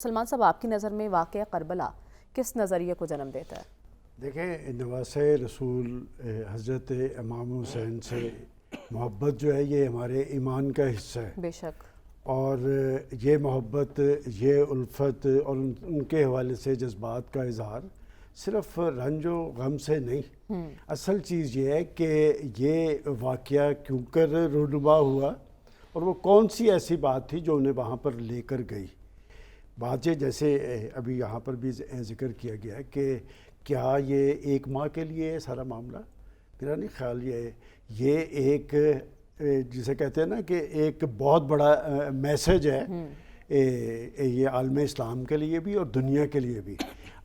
سلمان صاحب، آپ کی نظر میں واقعہ کربلا کس نظریے کو جنم دیتا ہے؟ دیکھیں، نواسۂ رسول حضرت امام حسین سے محبت جو ہے یہ ہمارے ایمان کا حصہ ہے، بے شک۔ اور یہ محبت، یہ الفت اور ان کے حوالے سے جذبات کا اظہار صرف رنج و غم سے نہیں، اصل چیز یہ ہے کہ یہ واقعہ کیوں کر رونما ہوا اور وہ کون سی ایسی بات تھی جو انہیں وہاں پر لے کر گئی۔ بات یہ جیسے ابھی یہاں پر بھی ذکر کیا گیا ہے کہ کیا یہ ایک ماہ کے لیے ہے سارا معاملہ؟ میرا نہیں خیال یہ ایک جسے کہتے ہیں نا کہ ایک بہت بڑا میسج ہے یہ عالم اسلام کے لیے بھی اور دنیا کے لیے بھی۔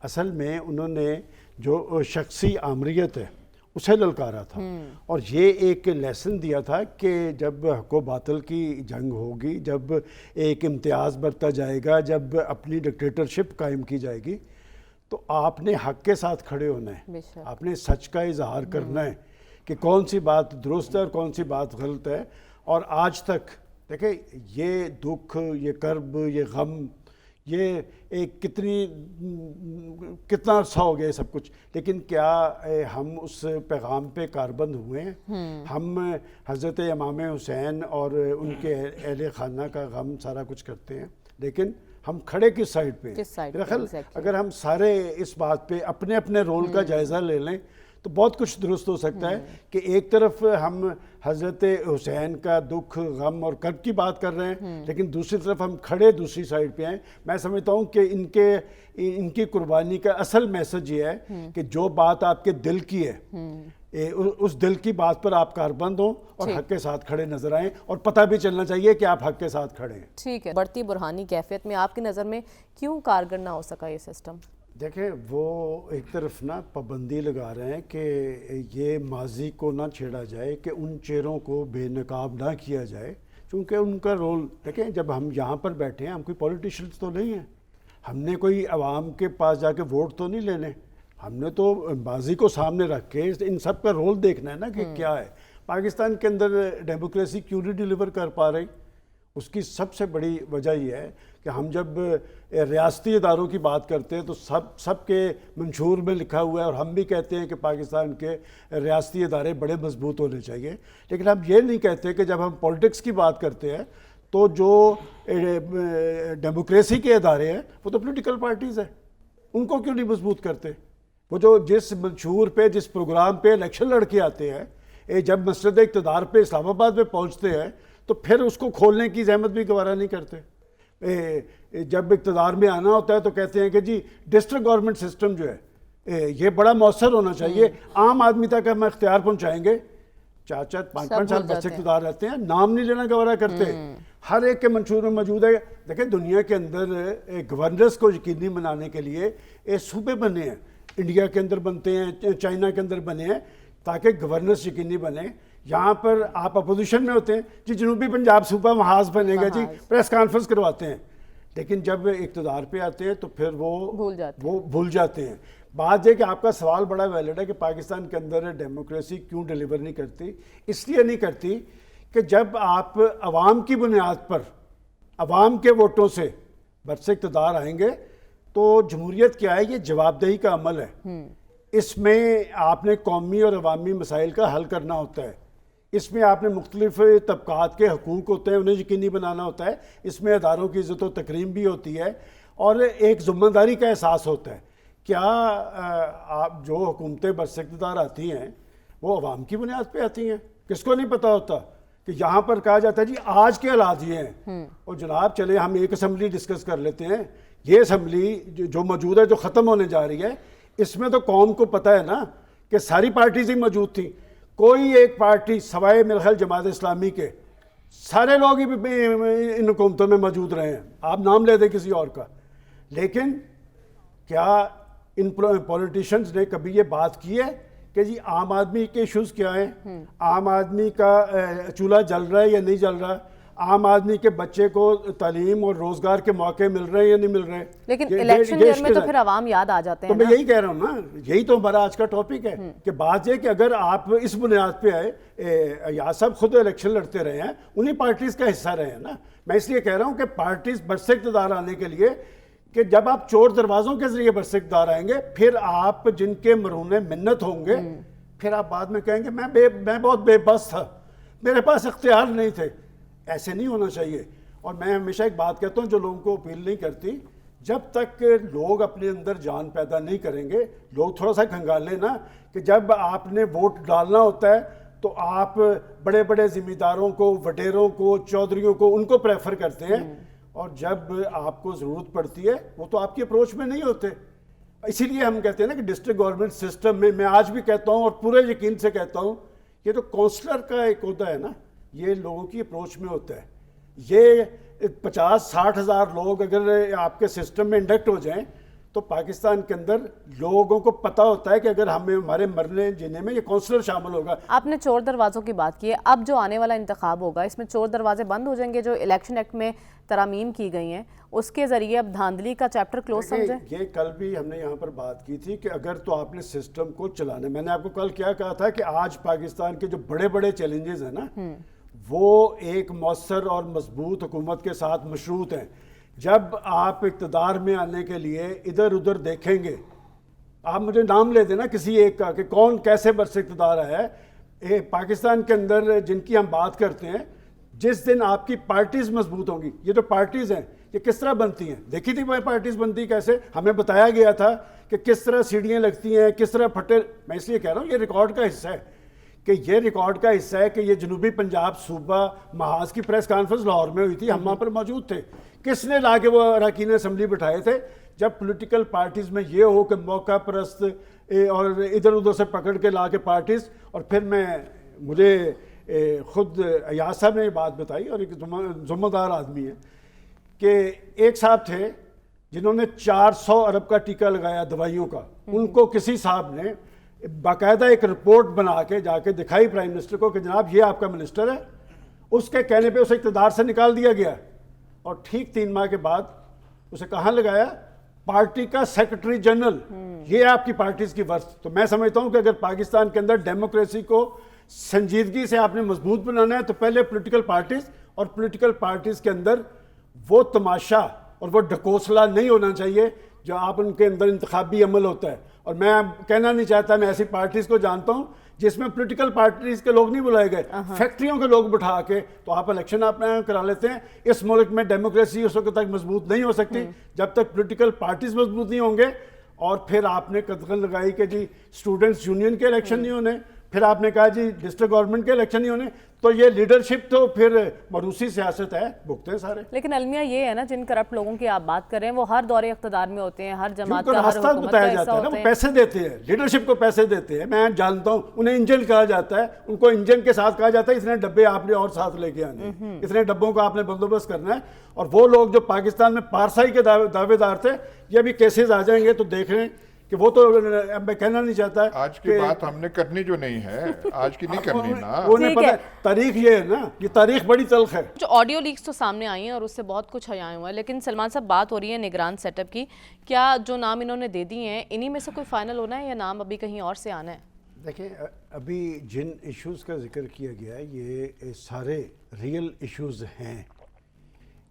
اصل میں انہوں نے جو شخصی آمریت ہے اسے للکارا تھا، اور یہ ایک لیسن دیا تھا کہ جب حق و باطل کی جنگ ہوگی، جب ایک امتیاز برتا جائے گا، جب اپنی ڈکٹیٹرشپ قائم کی جائے گی، تو آپ نے حق کے ساتھ کھڑے ہونا ہے، آپ نے سچ کا اظہار کرنا ہے کہ کون سی بات درست ہے اور کون سی بات غلط ہے۔ اور آج تک دیکھیں، یہ دکھ، یہ کرب، یہ غم، یہ ایک کتنا عرصہ ہو گیا سب کچھ، لیکن کیا ہم اس پیغام پہ کاربند ہوئے ہیں؟ ہم حضرت امام حسین اور ان کے اہل خانہ کا غم سارا کچھ کرتے ہیں، لیکن ہم کھڑے کس سائڈ پہ ہیں؟ میرا خیال اگر ہم سارے اس بات پہ اپنے اپنے رول کا جائزہ لے لیں تو بہت کچھ درست ہو سکتا ہے کہ ایک طرف ہم حضرت حسین کا دکھ، غم اور کرب کی بات کر رہے ہیں، لیکن دوسری طرف ہم کھڑے دوسری سائڈ پہ ہیں۔ میں سمجھتا ہوں کہ ان کی قربانی کا اصل میسج یہ ہے کہ جو بات آپ کے دل کی ہے، اس دل کی بات پر آپ کاربند ہوں اور حق کے ساتھ کھڑے نظر آئیں، اور پتہ بھی چلنا چاہیے کہ آپ حق کے ساتھ کھڑے ہیں۔ ٹھیک ہے، بڑھتی برہانی کیفیت میں آپ کی نظر میں کیوں کارگر نہ ہو سکا یہ سسٹم؟ دیکھیں، وہ ایک طرف نا پابندی لگا رہے ہیں کہ یہ ماضی کو نہ چھیڑا جائے، کہ ان چہروں کو بے نقاب نہ کیا جائے، چونکہ ان کا رول دیکھیں، جب ہم یہاں پر بیٹھے ہیں ہم کوئی پولیٹیشنز تو نہیں ہیں، ہم نے کوئی عوام کے پاس جا کے ووٹ تو نہیں لینے، ہم نے تو ماضی کو سامنے رکھ کے ان سب کا رول دیکھنا ہے نا کہ کیا ہے۔ پاکستان کے اندر ڈیموکریسی کیوں نہیں ڈیلیور کر پا رہی؟ اس کی سب سے بڑی وجہ یہ ہے کہ ہم جب ریاستی اداروں کی بات کرتے ہیں تو سب کے منشور میں لکھا ہوا ہے، اور ہم بھی کہتے ہیں کہ پاکستان کے ریاستی ادارے بڑے مضبوط ہونے چاہیے، لیکن ہم یہ نہیں کہتے کہ جب ہم پولیٹکس کی بات کرتے ہیں تو جو ڈیموکریسی کے ادارے ہیں وہ تو پولیٹیکل پارٹیز ہیں، ان کو کیوں نہیں مضبوط کرتے؟ وہ جو جس منشور پہ، جس پروگرام پہ الیکشن لڑ کے آتے ہیں، جب مسند اقتدار پہ اسلام آباد میں پہنچتے ہیں تو پھر اس کو کھولنے کی زحمت بھی گوارا نہیں کرتے۔ جب اقتدار میں آنا ہوتا ہے تو کہتے ہیں کہ جی ڈسٹرکٹ گورنمنٹ سسٹم جو ہے یہ بڑا مؤثر ہونا چاہیے، عام آدمی تک ہم اختیار پہنچائیں گے۔ 4-5 سال بس اقتدار رہتے ہیں، نام نہیں لینا گوارا کرتے، ہر ایک کے منشور میں موجود ہے۔ دیکھیں، دنیا کے اندر گورننس کو یقینی بنانے کے لیے صوبے بنے ہیں، انڈیا کے اندر بنتے ہیں، چائنا کے اندر بنے ہیں، تاکہ گورننس یقینی بنے۔ یہاں پر آپ اپوزیشن میں ہوتے ہیں، جی جنوبی پنجاب صوبہ محاذ بنے گا، جی پریس کانفرنس کرواتے ہیں، لیکن جب اقتدار پہ آتے ہیں تو پھر وہ بھول جاتے ہیں۔ بات یہ کہ آپ کا سوال بڑا ویلڈ ہے کہ پاکستان کے اندر ڈیموکریسی کیوں ڈیلیور نہیں کرتی؟ اس لیے نہیں کرتی کہ جب آپ عوام کی بنیاد پر، عوام کے ووٹوں سے برسر اقتدار آئیں گے تو جمہوریت کیا ہے؟ یہ جواب دہی کا عمل ہے۔ اس میں آپ نے قومی اور عوامی مسائل کا حل کرنا ہوتا ہے، اس میں آپ نے مختلف طبقات کے حقوق ہوتے ہیں انہیں یقینی بنانا ہوتا ہے، اس میں اداروں کی عزت و تکریم بھی ہوتی ہے، اور ایک ذمہ داری کا احساس ہوتا ہے۔ کیا آپ جو حکومتیں برسر اقتدار آتی ہیں وہ عوام کی بنیاد پہ آتی ہیں؟ کس کو نہیں پتہ ہوتا کہ یہاں پر کہا جاتا ہے جی آج کے حالات یہ ہیں، اور جناب چلے ہم ایک اسمبلی ڈسکس کر لیتے ہیں، یہ اسمبلی جو موجود ہے، جو ختم ہونے جا رہی ہے، اس میں تو قوم کو پتہ ہے نا کہ ساری پارٹیز ہی موجود تھیں، کوئی ایک پارٹی سوائے میرے خیال جماعت اسلامی کے سارے لوگ ہی ان حکومتوں میں موجود رہے ہیں، آپ نام لے دیں کسی اور کا۔ لیکن کیا ان پولیٹیشنز نے کبھی یہ بات کی ہے کہ جی عام آدمی کے ایشوز کیا ہیں؟ عام آدمی کا چولہا جل رہا ہے یا نہیں جل رہا؟ عام آدمی کے بچے کو تعلیم اور روزگار کے موقع مل رہے ہیں یا نہیں مل رہے؟ لیکن الیکشن ایئر میں تو پھر عوام یاد آ جاتے ہیں۔ تو میں یہی کہہ رہا ہوں نا، یہی تو ہمارا آج کا ٹاپک ہے کہ بات یہ کہ اگر آپ اس بنیاد پہ آئے، یا سب خود الیکشن لڑتے رہے ہیں، انہی پارٹیز کا حصہ رہے ہیں نا۔ میں اس لیے کہہ رہا ہوں کہ پارٹیز برسر اقتدار آنے کے لیے کہ جب آپ چور دروازوں کے ذریعے برسر اقتدار آئیں گے، پھر آپ جن کے مرہون منت ہوں گے، پھر آپ بعد میں کہیں گے میں بہت بے بس تھا، میرے پاس اختیار نہیں تھے. ایسے نہیں ہونا چاہیے. اور میں ہمیشہ ایک بات کہتا ہوں جو لوگوں کو اپیل نہیں کرتی، جب تک لوگ اپنے اندر جان پیدا نہیں کریں گے، لوگ تھوڑا سا کھنگالیں نا کہ جب آپ نے ووٹ ڈالنا ہوتا ہے تو آپ بڑے بڑے ذمہ داروں کو، وڈیروں کو، چودھریوں کو، ان کو پریفر کرتے ہیں، اور جب آپ کو ضرورت پڑتی ہے وہ تو آپ کی اپروچ میں نہیں ہوتے. اسی لیے ہم کہتے ہیں نا کہ ڈسٹرکٹ گورنمنٹ سسٹم میں آج بھی کہتا ہوں اور پورے یقین سے کہتا ہوں، یہ تو کونسلر کا ایک عہدہ ہے نا، یہ لوگوں کی اپروچ میں ہوتا ہے. یہ 50-60 ہزار لوگ اگر آپ کے سسٹم میں انڈکٹ ہو جائیں تو پاکستان کے اندر لوگوں کو پتہ ہوتا ہے کہ اگر ہمارے مرنے جینے میں یہ کونسلر شامل ہوگا. آپ نے چور دروازوں کی بات کی ہے، اب جو آنے والا انتخاب ہوگا اس میں چور دروازے بند ہو جائیں گے؟ جو الیکشن ایکٹ میں ترامیم کی گئی ہیں اس کے ذریعے اب دھاندلی کا چیپٹر کلوز سمجھیں؟ یہ کل بھی ہم نے یہاں پر بات کی تھی کہ اگر تو آپ نے سسٹم کو چلانا، میں نے آپ کو کل کیا کہا تھا کہ آج پاکستان کے جو بڑے بڑے چیلنجز ہیں نا وہ ایک مؤثر اور مضبوط حکومت کے ساتھ مشروط ہیں. جب آپ اقتدار میں آنے کے لیے ادھر ادھر دیکھیں گے، آپ مجھے نام لے دینا کسی ایک کا کہ کون کیسے برس اقتدار ہے پاکستان کے اندر جن کی ہم بات کرتے ہیں. جس دن آپ کی پارٹیز مضبوط ہوں گی، یہ جو پارٹیز ہیں یہ کس طرح بنتی ہیں، دیکھی تھی وہ پارٹیز بنتی کیسے، ہمیں بتایا گیا تھا کہ کس طرح سیڑھیاں لگتی ہیں، کس طرح پھٹے. میں اس لیے کہہ رہا ہوں یہ ریکارڈ کا حصہ ہے، کہ یہ ریکارڈ کا حصہ ہے کہ یہ جنوبی پنجاب صوبہ محاذ کی پریس کانفرنس لاہور میں ہوئی تھی، ہم وہاں پر موجود تھے. کس نے لا کے وہ اراکین اسمبلی بٹھائے تھے؟ جب پولیٹیکل پارٹیز میں یہ ہو کہ موقع پرست اور ادھر ادھر سے پکڑ کے لا کے پارٹیز. اور پھر مجھے خود ایاز صاحب نے یہ بات بتائی اور ایک ذمہ دار آدمی ہے کہ ایک صاحب تھے جنہوں نے 400 ارب کا ٹیکہ لگایا دوائیوں کا. ان کو کسی صاحب نے باقاعدہ ایک رپورٹ بنا کے جا کے دکھائی پرائم منسٹر کو کہ جناب یہ آپ کا منسٹر ہے. اس کے کہنے پہ اسے اقتدار سے نکال دیا گیا اور ٹھیک 3 ماہ کے بعد اسے کہاں لگایا؟ پارٹی کا سیکرٹری جنرل. یہ آپ کی پارٹیز کی ورث. تو میں سمجھتا ہوں کہ اگر پاکستان کے اندر ڈیموکریسی کو سنجیدگی سے آپ نے مضبوط بنانا ہے تو پہلے پولیٹیکل پارٹیز، اور پولیٹیکل پارٹیز کے اندر وہ تماشا اور وہ ڈھکوسلہ نہیں ہونا چاہیے جو آپ ان کے اندر انتخابی عمل ہوتا ہے. اور میں کہنا نہیں چاہتا، میں ایسی پارٹیز کو جانتا ہوں جس میں پولیٹیکل پارٹیز کے لوگ نہیں بلائے گئے، فیکٹریوں کے لوگ بٹھا کے تو آپ الیکشن آپ کرا لیتے ہیں. اس ملک میں ڈیموکریسی اس وقت تک مضبوط نہیں ہو سکتی جب تک پولیٹیکل پارٹیز مضبوط نہیں ہوں گے. اور پھر آپ نے قدغن لگائی کہ جی اسٹوڈنٹس یونین کے الیکشن نہیں ہونے، پھر آپ نے کہا جی ڈسٹرکٹ گورنمنٹ کے الیکشن نہیں ہونے. تو یہ لیڈرشپ تو پھر مروسی سیاست ہے، بھگتے ہیں سارے. لیکن المیہ یہ ہے نا، جن کرپٹ لوگوں کی آپ بات کر رہے ہیں وہ ہر دور اقتدار میں ہوتے ہیں، ہر جماعت کا، ہر حکومت کا حصہ ہوتے ہیں. وہ پیسے دیتے ہیں، لیڈرشپ کو پیسے دیتے ہیں. میں جانتا ہوں انہیں انجن کہا جاتا ہے، ان کو انجن کے ساتھ کہا جاتا ہے اتنے ڈبے آپ نے اور ساتھ لے کے آنے، اتنے ڈبوں کا آپ نے بندوبست کرنا ہے. اور وہ لوگ جو پاکستان میں پارسائی کے دعوے دار تھے، یہ بھی کیسز آ جائیں گے تو دیکھ رہے ہیں کہ وہ تو میں کہنا نہیں چاہتا. آج کی بات ہم نے کرنی جو نہیں ہے، آج کی نہیں کرنی نا. انہیں پتہ ہے تاریخ یہ ہے نا، یہ تاریخ بڑی تلخ ہے. جو آڈیو لیکس تو سامنے آئی ہیں اور اس سے بہت کچھ آیا ہوا ہے، لیکن سلمان صاحب بات ہو رہی ہے نگران سیٹ اپ کی. کیا جو نام انہوں نے دے دی ہیں انہی میں سے کوئی فائنل ہونا ہے یا نام ابھی کہیں اور سے آنا ہے؟ دیکھیں ابھی جن ایشوز کا ذکر کیا گیا ہے یہ سارے ریئل ایشوز ہیں.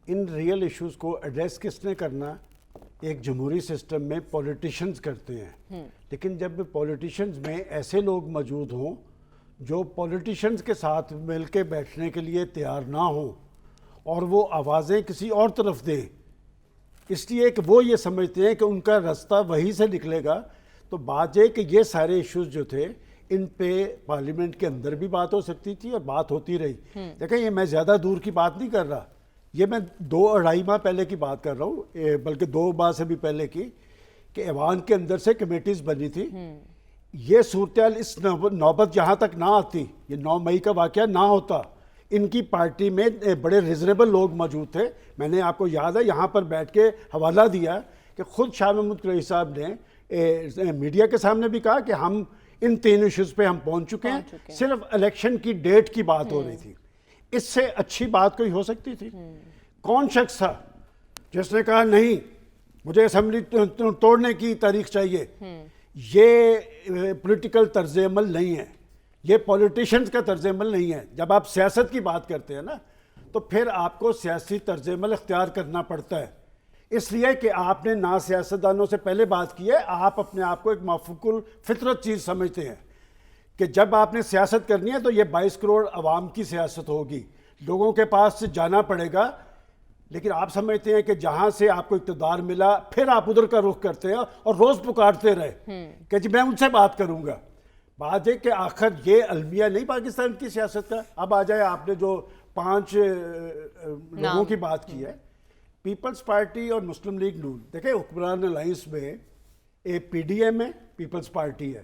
ان ریئل ایشوز کو ایڈریس کس نے کرنا؟ ایک جمہوری سسٹم میں پولیٹیشنز کرتے ہیں. لیکن جب پولیٹیشنز میں ایسے لوگ موجود ہوں جو پولیٹیشنز کے ساتھ مل کے بیٹھنے کے لیے تیار نہ ہوں اور وہ آوازیں کسی اور طرف دیں، اس لیے کہ وہ یہ سمجھتے ہیں کہ ان کا راستہ وہیں سے نکلے گا، تو بات یہ کہ یہ سارے ایشوز جو تھے ان پہ پارلیمنٹ کے اندر بھی بات ہو سکتی تھی اور بات ہوتی رہی. دیکھیں یہ میں زیادہ دور کی بات نہیں کر رہا، یہ میں 2-2.5 ماہ پہلے کی بات کر رہا ہوں، بلکہ 2 ماہ سے بھی پہلے کی، کہ ایوان کے اندر سے کمیٹیز بنی تھی. یہ صورتحال اس نوبت یہاں تک نہ آتی، یہ 9 مئی کا واقعہ نہ ہوتا. ان کی پارٹی میں بڑے ریزنیبل لوگ موجود تھے. میں نے آپ کو یاد ہے یہاں پر بیٹھ کے حوالہ دیا کہ خود شاہ محمود قریشی صاحب نے میڈیا کے سامنے بھی کہا کہ ہم ان 3 ایشوز پہ ہم پہنچ چکے ہیں، صرف الیکشن کی ڈیٹ کی بات ہو رہی تھی. اس سے اچھی بات کوئی ہو سکتی تھی؟ کون شخص تھا جس نے کہا نہیں مجھے اسمبلی توڑنے کی تاریخ چاہیے؟ یہ پولیٹیکل طرز عمل نہیں ہے، یہ پولیٹیشنز کا طرز عمل نہیں ہے. جب آپ سیاست کی بات کرتے ہیں نا تو پھر آپ کو سیاسی طرز عمل اختیار کرنا پڑتا ہے. اس لیے کہ آپ نے نہ سیاستدانوں سے پہلے بات کی ہے، آپ اپنے آپ کو ایک مافوق الفطرت چیز سمجھتے ہیں کہ جب آپ نے سیاست کرنی ہے تو یہ 22 کروڑ عوام کی سیاست ہوگی، لوگوں کے پاس سے جانا پڑے گا، لیکن آپ سمجھتے ہیں کہ جہاں سے آپ کو اقتدار ملا پھر آپ ادھر کا رخ کرتے ہیں اور روز پکارتے رہے کہ جی میں ان سے بات کروں گا۔ بات ہے کہ آخر یہ المیہ نہیں پاکستان کی سیاست کا۔ اب آ جائے، آپ نے جو 5 لوگوں کی بات کی ہے، پیپلز پارٹی اور مسلم لیگ نون، دیکھیں حکمران الائنس میں ایک پی ڈی ایم ہے، پیپلز پارٹی ہے۔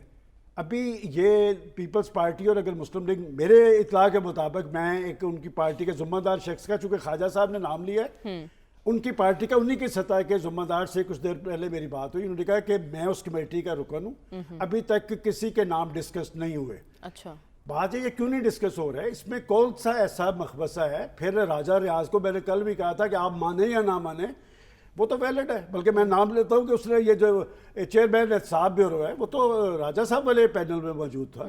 ابھی یہ پیپلز پارٹی اور اگر مسلم لیگ، میرے اطلاع کے مطابق، میں ایک ان کی پارٹی کے ذمہ دار شخص کا، چونکہ خواجہ صاحب نے نام لیا ہے، ان کی پارٹی کا انہی کی سطح کے ذمہ دار سے کچھ دیر پہلے میری بات ہوئی، انہوں نے کہا کہ میں اس کمیٹی کا رکن ہوں، ابھی تک کسی کے نام ڈسکس نہیں ہوئے۔ اچھا، بات ہے یہ کیوں نہیں ڈسکس ہو رہا ہے، اس میں کون سا ایسا مخبصہ ہے؟ پھر راجہ ریاض کو میں نے کل بھی کہا تھا کہ آپ مانیں یا نہ مانیں وہ تو ویلڈ ہے، بلکہ میں نام لیتا ہوں کہ اس نے یہ جو چیئرمین احتساب بیورو ہے وہ تو راجہ صاحب والے پینل میں موجود تھا،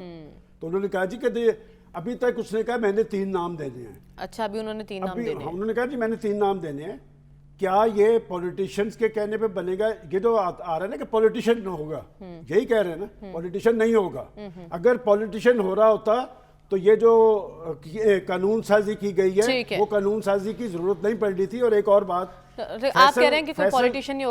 تو انہوں نے کہا جی کہ ابھی تک اس نے کہا میں نے 3 نام دینے ہیں۔ اچھا، ابھی انہوں نے 3 نام دینے ہیں۔ انہوں نے کہا جی میں نے 3 نام دینے ہیں، کیا یہ پولیٹیشینز کے کہنے پہ بنے گا؟ یہ تو آ رہا ہے نا کہ پولیٹیشین نہ ہوگا، یہی کہہ رہے ہیں نا، پولیٹیشین نہیں ہوگا۔ اگر پولیٹیشین ہو رہا ہوتا تو یہ جو قانون سازی کی گئی ہے وہ قانون سازی کی ضرورت نہیں پڑنی تھی۔ اور ایک اور بات، آپ کہہ رہے ہیں کہ کوئی پولیٹیشین